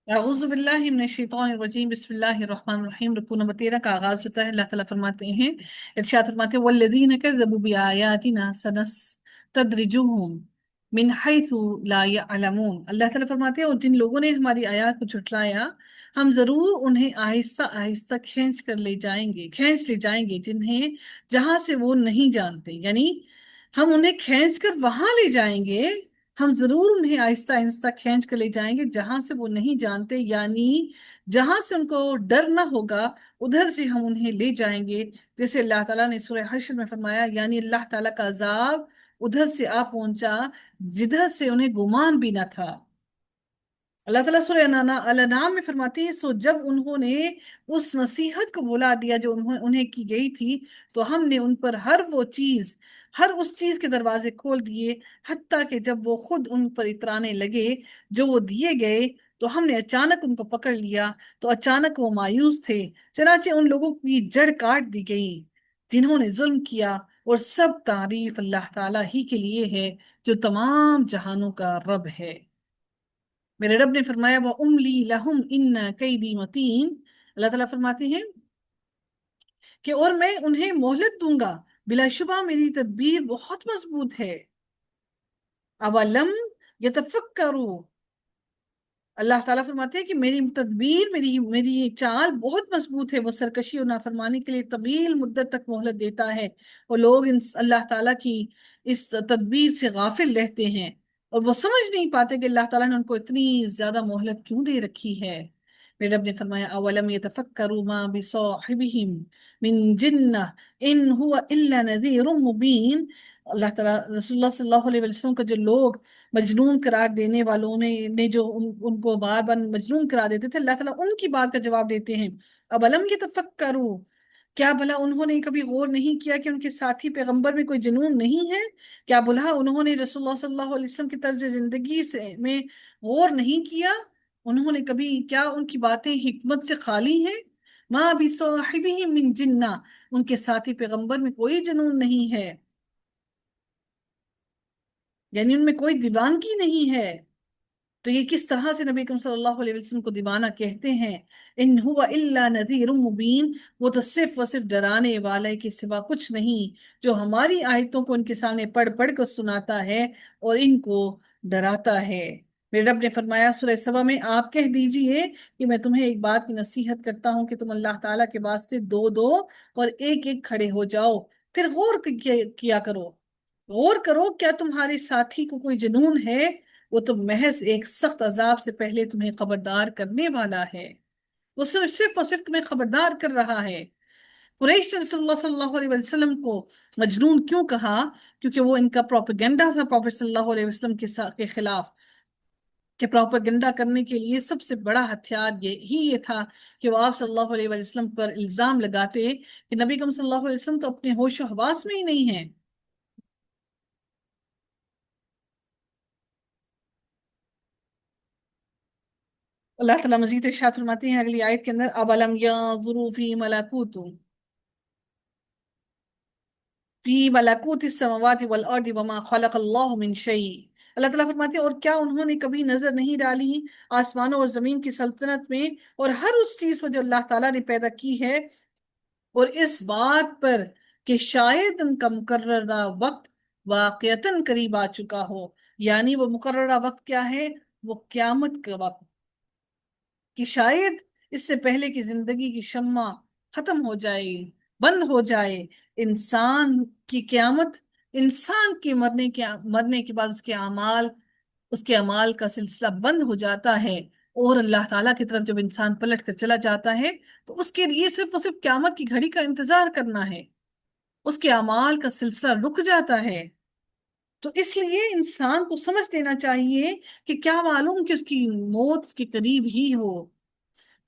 अऊज़ु बिल्लाहि मिनश शैतानिर रजीम बिस्मिल्लाहिर रहमानिर रहीम। रुकू नंबर 13 का आगाज होता है। अल्लाह ताला फरमाते हैं, इरशाद फरमाते हैं, वल्लज़ीना कज़्ज़बू बिआयातिना सनस्तद्रिजुहुम मिन हैसु ला यअलमून। अल्लाह ताला फरमाते हैं, और जिन लोगों ने हमारी आयत को झुठलाया, हम जरूर उन्हें आहिस्ता आहिस्ता खींच ले जाएंगे जिन्हें जहां से वो नहीं जानते। यानी हम उन्हें खींच कर वहां ले जाएंगे। हम जरूर उन्हें आहिस्ता आहिस्ता खींच कर ले जाएंगे जहां से वो नहीं जानते, यानी जहां से उनको डर ना होगा उधर से हम उन्हें ले जाएंगे। जैसे अल्लाह ताला ने सूरह हश्र में फरमाया, यानी अल्लाह ताला का अजाब उधर से आ पहुंचा जिधर से उन्हें गुमान भी ना था। अल्लाह ताला सूरह अल-अनाम में फरमाती है, सो जब उन्होंने उस नसीहत को भुला दिया जो उन्हें की गई थी, तो हमने उन पर हर उस चीज के दरवाजे खोल दिए, हत्ता कि जब वो खुद उन पर इतराने लगे जो वो दिए गए, तो हमने अचानक उनको पकड़ लिया। तो अचानक वो मायूस थे, चनाचे उन लोगों की जड़ काट दी गई जिन्होंने जुल्म किया। और सब तारीफ अल्लाह ताला ही के लिए है जो तमाम जहानों का रब है। मेरे रब ने फरमाया, वह उमली लहुम इन्ना कैदी मतीन। अल्लाह ताला फरमाते हैं कि और मैं उन्हें मोहलत दूंगा, बिलाशुबा मेरी तदबीर बहुत मजबूत है। अवलम यतफक्करू। अल्लाह ताला फरमाते हैं कि मेरी तदबीर, मेरी मेरी ये चाल बहुत मजबूत है। वो सरकशी और नाफरमानी के लिए तवील मुद्दत तक मोहलत देता है, और लोग इन अल्लाह ताला की इस तदबीर से गाफिल रहते हैं, और वो समझ नहीं पाते कि अल्लाह ताला ने उनको इतनी ज्यादा मोहलत क्यों दे रखी है। मेरे रब ने फरमाया, अवलम यतफक्करू मा बिसाहिबिहिम मिन जिन्नह इन हुवा इल्ला नज़ीरुम मुबीन। अल्लाह ताला रसूलुल्लाह सल्लल्लाहु अलैहि वसल्लम को जो लोग मजनून करार देने वालों ने जो उनको बार बार मजनून करा देते थे, अल्लाह ताला उनकी बात का जवाब देते हैं। अब अलम ये तफक्करू, क्या भला उन्होंने कभी गौर नहीं किया कि उनके साथी पैगंबर में कोई जुनून नहीं है? क्या भला उन्होंने रसूलुल्लाह सल्लल्लाहु अलैहि वसल्लम की तर्ज जिंदगी से में गौर नहीं किया? उन्होंने कभी, क्या उनकी बातें हिकमत से खाली हैं? माँ भी साहिबिही मिन जिन्ना, उनके साथी पैगंबर में कोई जुनून नहीं है, यानी उनमें कोई दीवानगी नहीं है। तो ये किस तरह से नबी करीम सल्लल्लाहु अलैहि वसल्लम को दीवाना कहते हैं? इन हुवा इल्ला नज़ीरुम मुबीन, वो तो सिर्फ और सिर्फ डराने वाले के सिवा कुछ नहीं, जो हमारी आयतों को उनके सामने पढ़ पढ़ कर सुनाता है और इनको डराता है। मेरे रब ने फरमाया सूरह सबा में, आप कह दीजिए कि मैं तुम्हें एक बात की नसीहत करता हूँ कि तुम अल्लाह ताला के वास्ते दो दो और एक एक खड़े हो जाओ, फिर गौर किया करो। गौर करो, क्या तुम्हारे साथी को कोई जुनून है? वो तो महज एक सख्त अजाब से पहले तुम्हें खबरदार करने वाला है। वो सिर्फ और सिर्फ तुम्हें खबरदार कर रहा है। कुरैश ने रसूलुल्लाह सल्लल्लाहु अलैहि वसल्लम को मजनून क्यों कहा? क्योंकि वो इनका प्रोपेगेंडा था प्रॉफेट सल्लल्लाहु अलैहि वसल्लम के खिलाफ। कि प्रोपेगेंडा करने के लिए सबसे बड़ा हथियार ये था कि वो आप सल्लल्लाहु अलैहि वसल्लम पर इल्जाम लगाते कि नबी करीम सल्लल्लाहु अलैहि वसल्लम तो अपने होश और हवास में ही नहीं है। अल्लाह ताला मजीद इरशाद फरमाते हैं अगली आयत के अंदर, अवलम यंजुरू फी मलाकूतिस समावाति वल अर्दि वमा खलक़ल्लाहु मिन शै। अल्लाह ताला फरमाते हैं, और क्या उन्होंने कभी नजर नहीं डाली आसमानों और जमीन की सल्तनत में और हर उस चीज में जो अल्लाह ताला ने पैदा की है, और इस बात पर कि शायद उनका मुकर्ररा वक्त वाक़यतन करीब आ चुका हो। यानी वो मुकर्ररा वक्त क्या है? वो क्यामत का वक्त, कि शायद इससे पहले कि जिंदगी की शम्मा खत्म हो जाए, बंद हो जाए, इंसान की क्यामत, इंसान के मरने के बाद उसके अमाल का सिलसिला बंद हो जाता है, और अल्लाह ताला की तरफ जब इंसान पलट कर चला जाता है, तो उसके लिए सिर्फ और सिर्फ क्यामत की घड़ी का इंतजार करना है। उसके अमाल का सिलसिला रुक जाता है। तो इसलिए इंसान को समझ लेना चाहिए कि क्या मालूम कि उसकी मौत उसके करीब ही हो।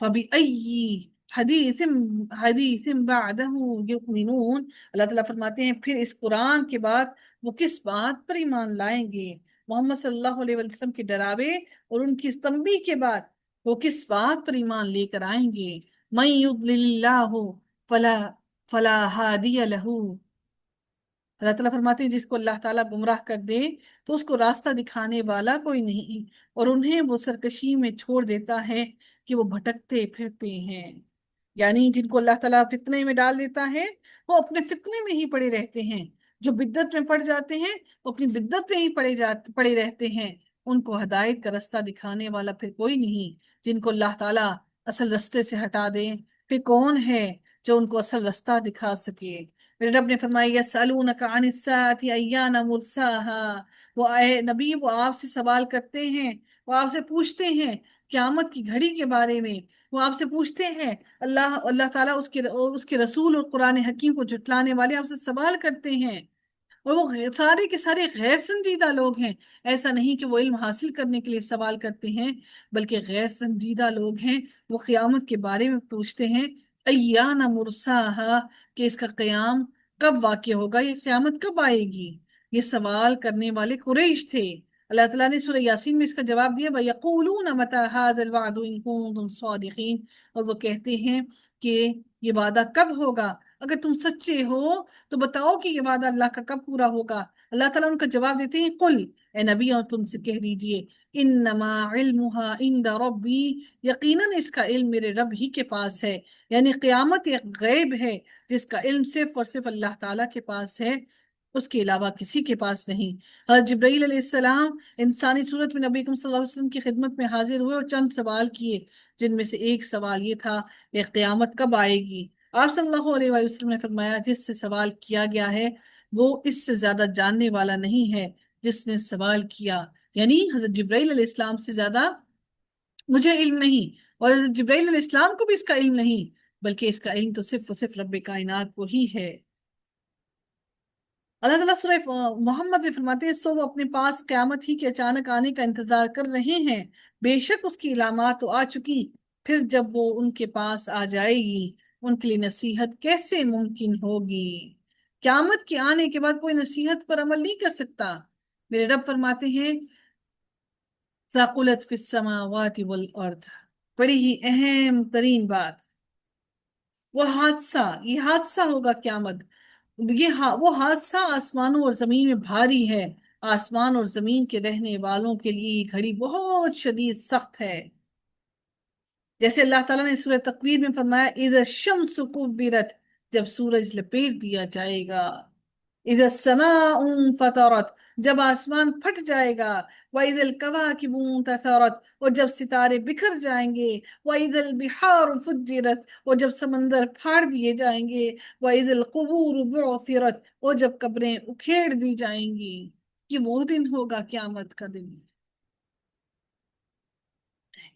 फबीअय्यि हदीसिम हदीसिम बादहु युमिनून। अल्लाह ताला फरमाते हैं, फिर इस कुरान के बाद वो किस बात पर ईमान लाएंगे? मोहम्मद सल्लल्लाहु अलैहि वसल्लम के डरावे और उनकी इस तंबीह के बाद वो किस बात पर ईमान लेकर आएंगे? मन युद्लिल्लाहु फला फला हादिय लहू। اللہ ताला फरमाते हैं जिसको अल्लाह ताला गुमराह कर दे तो उसको रास्ता दिखाने वाला कोई नहीं, और उन्हें वो सरकशी में छोड़ देता है कि वो भटकते फिरते हैं। यानी जिनको अल्लाह ताला फितने में डाल देता है वो अपने फितने में ही पड़े रहते हैं, जो बिद्दत में पड़ जाते हैं वो अपनी बिद्दत में ही पड़े रहते हैं। उनको हदायत का रास्ता दिखाने वाला फिर कोई नहीं। जिनको अल्लाह ताला असल रास्ते से हटा दे फिर कौन है जो उनको असल रास्ता दिखा सके। मेरे रब ने फरमाया यसअलूनका अनिस्साअति अय्याना मुर्साहा, वो आए नबी वो आपसे सवाल करते हैं, वो आपसे पूछते हैं क्यामत की घड़ी के बारे में। वो आपसे पूछते हैं, अल्लाह अल्लाह ताला उसके रसूल और कुरान हकीम को जुटलाने वाले आपसे सवाल करते हैं। और वो सारे के सारे गैर संजीदा लोग हैं। ऐसा नहीं कि वो इल्म हासिल करने के लिए सवाल करते हैं, बल्कि गैर संजीदा लोग हैं। वो क़यामत के बारे में पूछते हैं, अय्याना मुरसाहा, कि इसका क़याम कब वाक़या होगा, ये क़यामत कब आएगी। ये सवाल करने वाले कुरैश थे। अल्लाह ताला ने सूरह यासीन में इसका जवाब दिया, वयक़ूलून मता हाज़ल वअदु इन कुंतुम सादिक़ीन, और वो कहते हैं कि ये वादा कब होगा, अगर तुम सच्चे हो तो बताओ कि ये वादा अल्लाह का कब पूरा होगा। अल्लाह ताला उनका जवाब देते हैं, कुल, ए नबी और तुमसे कह दीजिए, इन्नमा इल्मुहा इंदा रब्बी, यकीनन इसका इल्म मेरे रब ही के पास है। यानी क़यामत एक गैब है जिसका इल्म सिर्फ और सिर्फ अल्लाह ताला के पास है, उसके अलावा किसी के पास नहीं। हज़रत जिब्राईल अलैहिस्सलाम इंसानी सूरत में नबी सल्लल्लाहु अलैहि वसल्लम की खिदमत में हाजिर हुए और चंद सवाल किए, जिनमें से एक सवाल ये था कि क़यामत कब आएगी। आप सल्लल्लाहु अलैहि वसल्लम ने फरमाया, जिससे सवाल किया गया है वो इससे ज्यादा जानने वाला नहीं है जिसने सवाल किया। यानी हजरत जिब्राईल अलैहिस्सलाम से ज्यादा मुझे इल्म नहीं, और हजरत जिब्राईल अलैहिस्सलाम को भी इसका इल्म नहीं, बल्कि इसका इल्म तो सिर्फ और सिर्फ रब्बे कायनात को ही है। अल्लाह ताला सूरह मोहम्मद में फरमाते हैं, सो वो अपने पास क़यामत ही के अचानक आने का इंतजार कर रहे हैं, बेशक उसकी इलामात तो आ चुकी, फिर जब वो उनके पास आ जाएगी उनके लिए नसीहत कैसे मुमकिन होगी। क़यामत के आने के बाद कोई नसीहत पर अमल नहीं कर सकता। मेरे रब फरमाते हैं, ज़ाक़ुलत फ़िस समावाति वल अर्द, बड़ी ही अहम तरीन बात, वो हादसा, ये हादसा होगा क़यामत। वो हादसा आसमानों और जमीन में भारी है। आसमान और जमीन के रहने वालों के लिए ये घड़ी बहुत शदीद सख्त है। जैसे अल्लाह ताला ने सूरह तकवीर में फरमाया, इज़ शम्सु कुव्विरत, जब सूरज लपेट दिया जाएगा। इज़ समाउ फतरत, जब आसमान फट जाएगा। व इज़ल कवाकिबु तसरत, और जब सितारे बिखर जाएंगे। व इज़ल बिहार फुज्जिरत, और जब समंदर फाड़ दिए जाएंगे। व इज़ल कुबूर बुअसिरत, और जब कब्रें उखेड़ दी जाएंगी। कि वो दिन होगा क़यामत का दिन।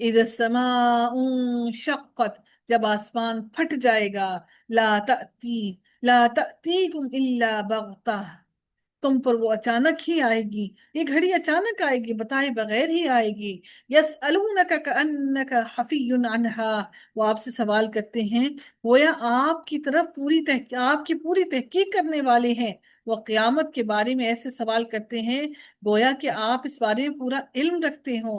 इधर समाउ शक्कत, जब आसमान फट जाएगा। ला तअती ला तअतीकुम इल्ला बगता, तुम पर वो अचानक ही आएगी, ये घड़ी अचानक आएगी, बताए बगैर ही आएगी। यसअलूनका कअन्नका हफीयुन अन्हा, वो आपसे सवाल करते हैं गोया आपकी तरफ आपकी पूरी तहकीक करने वाले हैं। वो क़यामत के बारे में ऐसे सवाल करते हैं गोया कि आप इस बारे में पूरा इल्म रखते हो,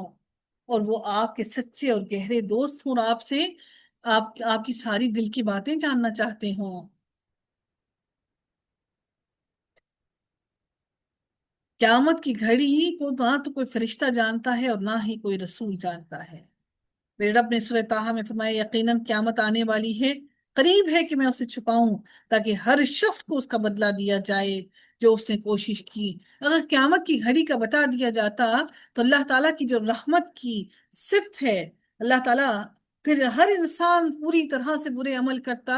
और वो आपके सच्चे और गहरे दोस्त हों, और आपसे आपकी सारी दिल की बातें जानना चाहते हो। क़यामत की घड़ी को ना तो कोई फरिश्ता जानता है और ना ही कोई रसूल जानता है। मेरे रब ने सूरह ताहा में फरमाया, यकीनन क़यामत आने वाली है, करीब है कि मैं उसे छुपाऊं, ताकि हर शख्स को उसका बदला दिया जाए जो उसने कोशिश की। अगर क़यामत की घड़ी का बता दिया जाता तो अल्लाह ताला की जो रहमत की सिफत है, अल्लाह ताला फिर हर इंसान पूरी तरह से बुरे अमल करता,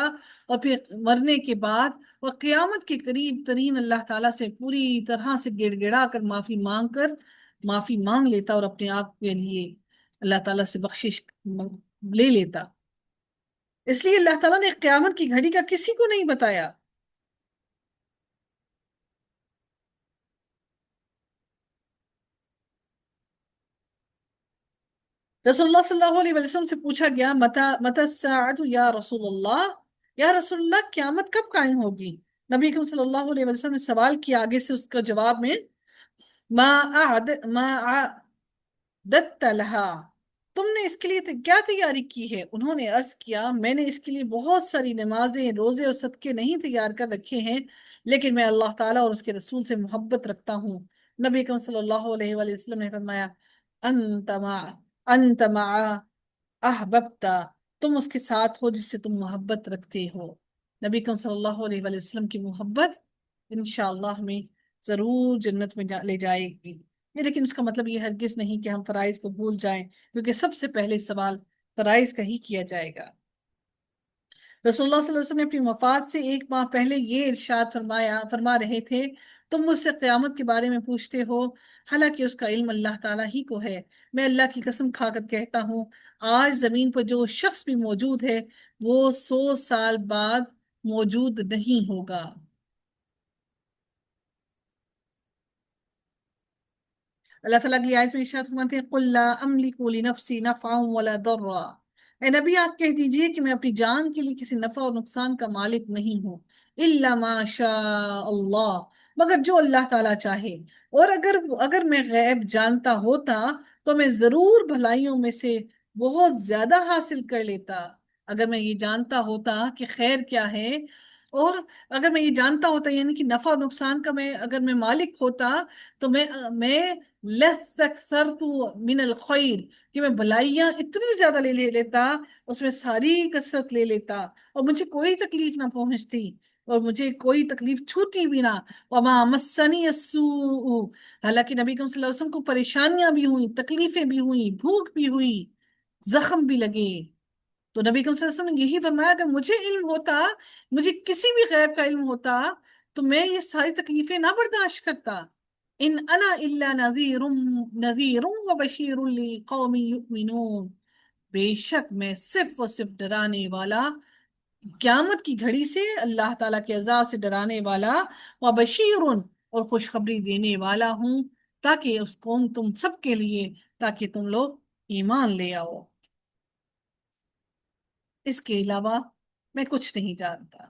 और फिर मरने के बाद और क़यामत के करीब तरीन अल्लाह ताला से पूरी तरह से गिड़गिड़ा कर माफी मांग लेता, और अपने आप के लिए अल्लाह ताला से बख्शिश ले लेता। इसलिए अल्लाह ताला ने क़यामत की घड़ी का किसी को नहीं बताया। रसूलुल्लाह सल्लल्लाहु अलैहि वसल्लम से पूछा गया, मता मता साअतु या रसूलुल्लाह, या रसूलुल्लाह क़यामत कब कायम होगी। नबी करीम सल्लल्लाहु अलैहि वसल्लम ने सवाल किया, आगे से उसका जवाब में मा अअद मा अअदत लहा, تم نے اس کے لیے کیا تیاری کی ہے؟ انہوں نے عرض کیا میں نے اس کے لیے بہت ساری نمازیں، روزے اور صدقے نہیں تیار کر رکھے ہیں، لیکن میں اللہ تعالیٰ اور اس کے رسول سے محبت رکھتا ہوں۔ نبی اکرم صلی اللہ علیہ وآلہ وسلم نے فرمایا انت مع انت مع احببتا، تم اس کے ساتھ ہو جس سے تم محبت رکھتے ہو۔ نبی اکرم صلی اللہ علیہ وآلہ وسلم کی محبت انشاءاللہ ہمیں ضرور جنت میں لے جائے گی۔ لیکن اس کا مطلب یہ ہرگز نہیں کہ ہم فرائض کو بھول جائیں، کیونکہ سب سے پہلے سوال فرائض کا ہی کیا جائے گا۔ رسول اللہ صلی اللہ علیہ وسلم نے اپنی وفات سے ایک ماہ پہلے یہ ارشاد فرما رہے تھے تم مجھ سے قیامت کے بارے میں پوچھتے ہو، حالانکہ اس کا علم اللہ تعالیٰ ہی کو ہے۔ میں اللہ کی قسم کھا کر کہتا ہوں آج زمین پر جو شخص بھی موجود ہے وہ 100 سال بعد موجود نہیں ہوگا۔ اللہ تعالیٰ کی آیت میں ارشاد فرماتے ہیں قُلْ لَا أَمْلِكُ لِنَفْسِي نَفْعًا وَلَا ضَرًّا، اے نبی آپ کہہ دیجئے کہ میں اپنی جان کے لیے کسی نفع اور نقصان کا مالک نہیں ہوں، إِلَّا مَا شَاءَ اللَّهُ، مگر جو اللہ تعالیٰ چاہے۔ اور اگر میں غیب جانتا ہوتا تو میں ضرور بھلائیوں میں سے بہت زیادہ حاصل کر لیتا۔ اگر میں یہ جانتا ہوتا کہ خیر کیا ہے، اور اگر میں یہ جانتا ہوتا یعنی کہ نفع اور نقصان کا اگر میں مالک ہوتا تو میں لَسْتَكْثَرْتُ مِنَ الْخَيْرِ، کہ میں بھلائیاں اتنی زیادہ لے لیتا، اس میں ساری کثرت لے لیتا اور مجھے کوئی تکلیف نہ پہنچتی اور مجھے کوئی تکلیف چھوتی بھی نہ۔ وَمَا مَسَّنِيَ السُّوءُ، حالانکہ نبی کریم صلی اللہ علیہ وسلم کو پریشانیاں بھی ہوئیں، تکلیفیں بھی ہوئیں، بھوک بھی ہوئی، زخم بھی لگے۔ تو نبی کریم صلی اللہ علیہ وسلم نے یہی فرمایا اگر مجھے علم ہوتا، مجھے کسی بھی غیب کا علم ہوتا تو میں یہ ساری تکلیفیں نہ برداشت کرتا۔ ان انا الا نذیر و بشیر لقوم یؤمنون، بے شک میں صرف اور صرف ڈرانے والا، قیامت کی گھڑی سے، اللہ تعالیٰ کے عذاب سے ڈرانے والا، و بشیر اور خوشخبری دینے والا ہوں، تاکہ اس قوم تم سب کے لیے، تاکہ تم لوگ ایمان لے آؤ۔ اس کے علاوہ میں کچھ نہیں جانتا۔